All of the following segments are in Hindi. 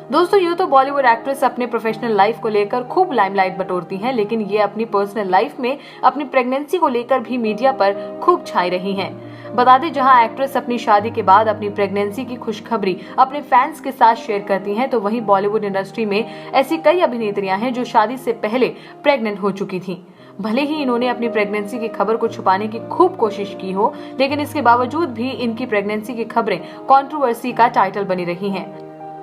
दोस्तों, यूँ तो बॉलीवुड एक्ट्रेस अपने प्रोफेशनल लाइफ को लेकर खूब लाइमलाइट बटोरती हैं, लेकिन ये अपनी पर्सनल लाइफ में अपनी प्रेगनेंसी को लेकर भी मीडिया पर खूब छाई रही हैं। बता दें, जहां एक्ट्रेस अपनी शादी के बाद अपनी प्रेगनेंसी की खुशखबरी अपने फैंस के साथ शेयर करती हैं, तो वहीं बॉलीवुड इंडस्ट्री में ऐसी कई अभिनेत्रियां हैं जो शादी से पहले प्रेग्नेंट हो चुकी थीं। भले ही इन्होंने अपनी प्रेगनेंसी की खबर को छुपाने की खूब कोशिश की हो, लेकिन इसके बावजूद भी इनकी प्रेगनेंसी की खबरें कंट्रोवर्सी का टाइटल बनी रही हैं।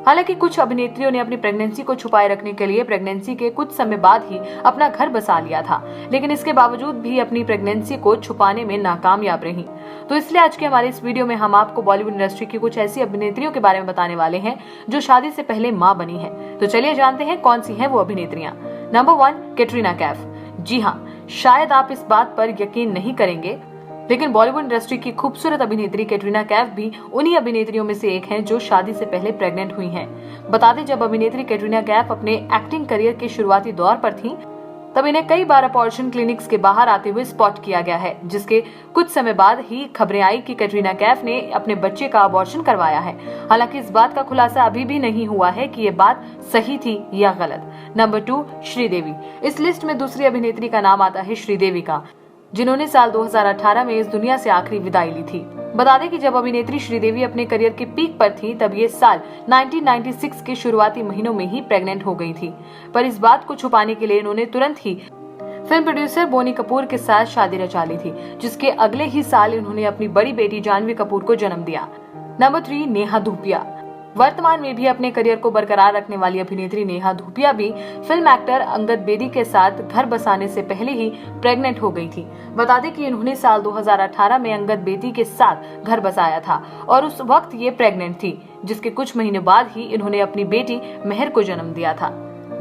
हालांकि कुछ अभिनेत्रियों ने अपनी प्रेगनेंसी को छुपाए रखने के लिए प्रेगनेंसी के कुछ समय बाद ही अपना घर बसा लिया था, लेकिन इसके बावजूद भी अपनी प्रेगनेंसी को छुपाने में नाकामयाब रही। तो इसलिए आज के हमारे इस वीडियो में हम आपको बॉलीवुड इंडस्ट्री की कुछ ऐसी अभिनेत्रियों के बारे में बताने वाले हैं जो शादी से पहले मां बनी है। तो चलिए जानते हैं कौन सी हैं वो अभिनेत्रियां। नंबर 1, कैटरीना कैफ। जी हाँ, शायद आप इस बात पर यकीन नहीं करेंगे, लेकिन बॉलीवुड इंडस्ट्री की खूबसूरत अभिनेत्री कैटरीना कैफ भी उन्हीं अभिनेत्रियों में से एक हैं जो शादी से पहले प्रेग्नेंट हुई हैं। बता दें, जब अभिनेत्री कैटरीना कैफ अपने एक्टिंग करियर के शुरुआती दौर पर थीं, तब इन्हें कई बार अबॉर्शन क्लिनिक्स के बाहर आते हुए स्पॉट किया गया है, जिसके कुछ समय बाद ही खबरें आई कि कैटरीना कैफ ने अपने बच्चे का अबॉर्शन करवाया है। हालांकि इस बात का खुलासा अभी भी नहीं हुआ है कि ये बात सही थी या गलत। नंबर 2, श्रीदेवी। इस लिस्ट में दूसरी अभिनेत्री का नाम आता है श्रीदेवी का, जिन्होंने साल 2018 में इस दुनिया से आखिरी विदाई ली थी। बता दें कि जब अभिनेत्री श्रीदेवी अपने करियर के पीक पर थी, तब ये साल 1996 के शुरुआती महीनों में ही प्रेग्नेंट हो गई थी। पर इस बात को छुपाने के लिए इन्होंने तुरंत ही फिल्म प्रोड्यूसर बोनी कपूर के साथ शादी रचा ली थी, जिसके अगले ही साल इन्होंने अपनी बड़ी बेटी जानवी कपूर को जन्म दिया। नंबर 3, नेहा धूपिया। वर्तमान में भी अपने करियर को बरकरार रखने वाली अभिनेत्री नेहा धूपिया भी फिल्म एक्टर अंगद बेदी के साथ घर बसाने से पहले ही प्रेग्नेंट हो गई थी। बता दें कि इन्होंने साल 2018 में अंगद बेदी के साथ घर बसाया था और उस वक्त ये प्रेग्नेंट थी, जिसके कुछ महीने बाद ही इन्होंने अपनी बेटी मेहर को जन्म दिया था।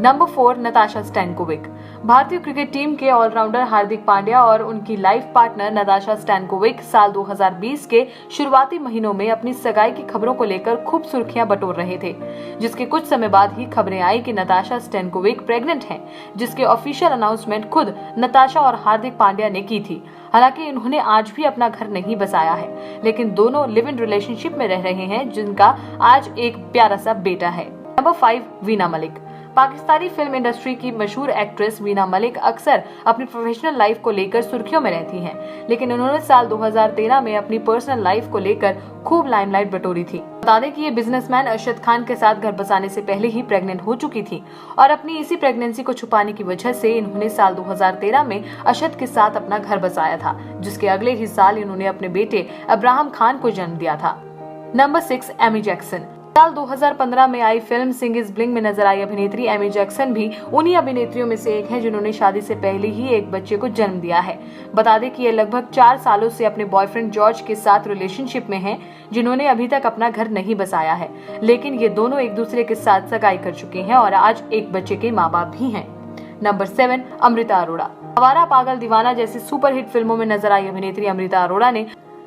Number 4, Natasha Stankovic. भारतीय क्रिकेट टीम के ऑलराउंडर हार्दिक पांड्या और उनकी लाइफ पार्टनर नताशा स्टैनकोविक साल 2020 के शुरुआती महीनों में अपनी सगाई की खबरों को लेकर खूब सुर्खियां बटोर रहे थे, जिसके कुछ समय बाद ही खबरें आई कि नताशा स्टैनकोविक प्रेग्नेंट हैं, जिसके ऑफिशियल अनाउंसमेंट खुद नताशा और हार्दिक पांड्या ने की थी। हालांकि इन्होंने आज भी अपना घर नहीं बसाया है, लेकिन दोनों लिव इन रिलेशनशिप में रह रहे हैं, जिनका आज एक प्यारा सा बेटा है। Number 5, Veena Malik. Pakistani film industry की मशहूर एक्ट्रेस वीना मलिक अक्सर अपनी प्रोफेशनल लाइफ को लेकर सुर्खियों में रहती हैं, लेकिन उन्होंने साल 2013 में अपनी पर्सनल लाइफ को लेकर खूब लाइमलाइट बटोरी थी। बता दें कि ये बिजनेसमैन अरशद खान के साथ घर बसाने से पहले ही प्रेग्नेंट हो चुकी थी और अपनी इसी प्रेगनेंसी को छुपाने की वजह से इन्होंने साल 2013 में अरशद के साथ अपना घर बसाया था, जिसके अगले ही साल इन्होंने अपने बेटे अब्राहम खान को जन्म दिया था। Number 6, Amy Jackson. साल 2015 में आई फिल्म सिंग इज ब्लिंग में नजर आई अभिनेत्री एमी जैक्सन भी उन्हीं अभिनेत्रियों में से एक है जिन्होंने शादी से पहले ही एक बच्चे को जन्म दिया है। बता दें कि ये लगभग 4 सालों से अपने बॉयफ्रेंड जॉर्ज के साथ रिलेशनशिप में हैं, जिन्होंने अभी तक अपना घर नहीं बसाया है, लेकिन ये दोनों एक दूसरे के साथ सगाई कर चुके हैं और आज एक बच्चे के माँ बाप भी हैं। नंबर 7, अमृता अरोड़ा। आवारा पागल दीवाना जैसी सुपरहिट फिल्मों में नजर आई अभिनेत्री अमृता अरोड़ा ने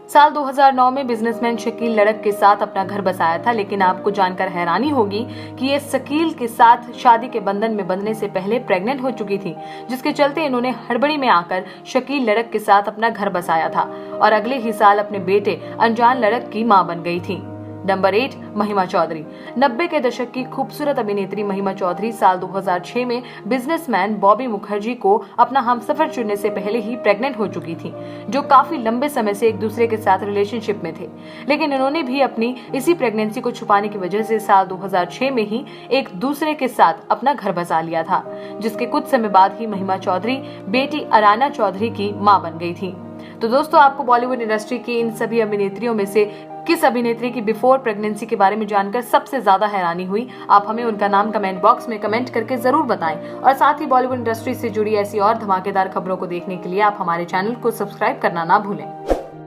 साल 2009 में बिजनेसमैन शकील लड़क के साथ अपना घर बसाया था, लेकिन आपको जानकर हैरानी होगी कि ये शकील के साथ शादी के बंधन में बंधने से पहले प्रेग्नेंट हो चुकी थी, जिसके चलते इन्होंने हड़बड़ी में आकर शकील लड़क के साथ अपना घर बसाया था और अगले ही साल अपने बेटे अनजान लड़क की मां बन गई थी। नंबर 8, महिमा चौधरी। 90 के दशक की खूबसूरत अभिनेत्री महिमा चौधरी साल 2006 में बिजनेसमैन बॉबी मुखर्जी को अपना हमसफर चुनने से पहले ही प्रेग्नेंट हो चुकी थी, जो काफी लंबे समय से एक दूसरे के साथ रिलेशनशिप में थे, लेकिन इन्होंने भी अपनी इसी प्रेगनेंसी को छुपाने की वजह से साल 2006 में ही एक दूसरे के साथ अपना घर बसा लिया था, जिसके कुछ समय बाद ही महिमा चौधरी बेटी अराना चौधरी की मां बन गई थी। तो दोस्तों, आपको बॉलीवुड इंडस्ट्री की इन सभी अभिनेत्रियों में से किस अभिनेत्री की बिफोर प्रेगनेंसी के बारे में जानकर सबसे ज्यादा हैरानी हुई? आप हमें उनका नाम कमेंट बॉक्स में कमेंट करके जरूर बताएं और साथ ही बॉलीवुड इंडस्ट्री से जुड़ी ऐसी और धमाकेदार खबरों को देखने के लिए आप हमारे चैनल को सब्सक्राइब करना ना भूलें।